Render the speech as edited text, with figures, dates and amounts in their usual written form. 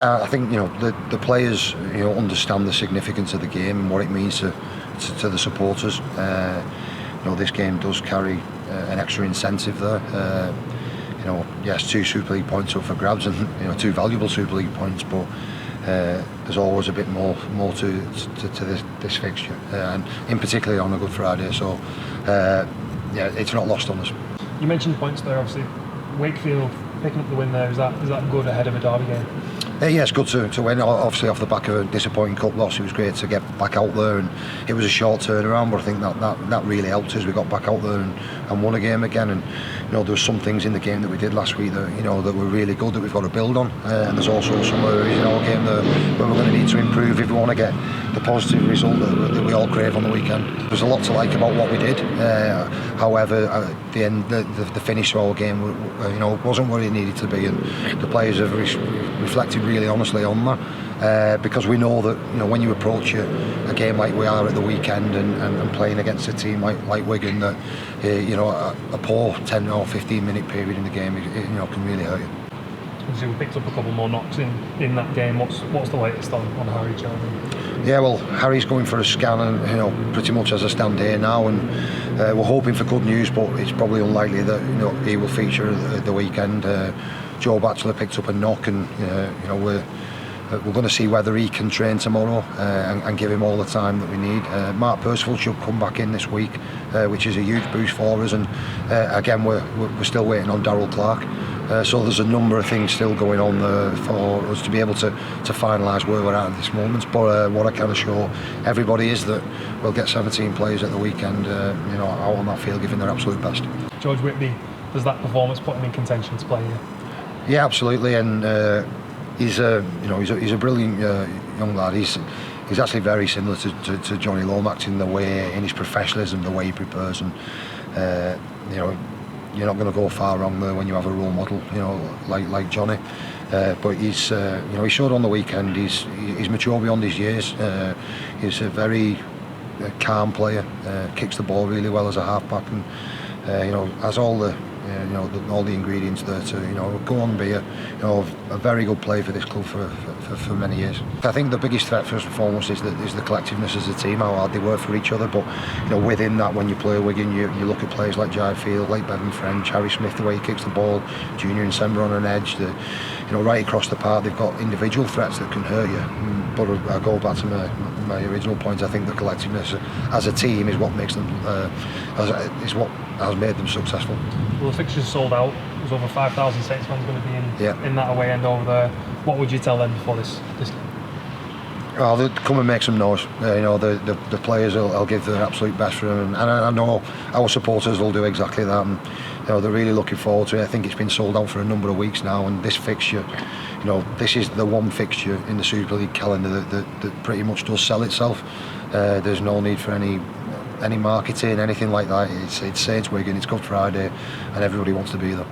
I think the players understand the significance of the game and what it means to the supporters. This game does carry an extra incentive there. Yes, 2 Super League points up for grabs, and 2 valuable Super League points, but there's always a bit more to this fixture, and in particular on a Good Friday. So it's not lost on us. You mentioned points there. Obviously, Wakefield picking up the win there. Is that good ahead of a derby game? Yeah, it's good to win. Obviously, off the back of a disappointing cup loss, it was great to get back out there, and it was a short turnaround. But I think that really helped us. We got back out there and won a game again. And there were some things in the game that we did last week that that were really good that we've got to build on. And there's also some areas in our game where we're going to need to improve if we want to get the positive result that we all crave on the weekend. There's a lot to like about what we did. However, at the end, the finish of our game, wasn't where it needed to be, and the players have reflected really honestly on that, because we know that when you approach a game like we are at the weekend and playing against a team like Wigan, that a poor 10 or 15 minute period in the game can really hurt you. So we picked up a couple more knocks in that game. What's the latest on Harry Chalmers? Yeah, well, Harry's going for a scan, and pretty much as I stand here now, and we're hoping for good news, but it's probably unlikely that he will feature at the weekend. Joe Batchelor picked up a knock, and we're going to see whether he can train tomorrow and give him all the time that we need. Mark Percival should come back in this week, which is a huge boost for us, and again we're still waiting on Darryl Clark. So there's a number of things still going on for us to be able to finalise where we're at this moment. But what I can assure everybody is that we'll get 17 players at the weekend out on that field giving their absolute best. George Whitby, does that performance put him in contention to play here? Yeah, absolutely, and he's a brilliant young lad. He's actually very similar to Johnny Lomax in his professionalism, the way he prepares, and you're not going to go far wrong there when you have a role model, like Johnny. But he showed on the weekend. He's mature beyond his years. He's a very calm player. Kicks the ball really well as a halfback, and has all the ingredients there to go on and be a very good player for this club for many years. I think the biggest threat first and foremost is the collectiveness as a team, how hard they work for each other. But within that, when you play Wigan, you look at players like Jai Field, like Bevan French, Harry Smith, the way he kicks the ball, Junior and Sember on an edge. Right across the park, they've got individual threats that can hurt you. But I go back to my original point. I think the collectiveness as a team is what makes them is what has made them successful. Well, the fixture's sold out. There's over 5,000 Saints fans going to be in that away end over there. What would you tell them before this game? Well, they'll come and make some noise. The players will give their absolute best for them, and I know our supporters will do exactly that. And they're really looking forward to it. I think it's been sold out for a number of weeks now, and this fixture, this is the one fixture in the Super League calendar that pretty much does sell itself. There's no need for any marketing, anything like that. It's Saints Wigan, it's Good Friday, and everybody wants to be there.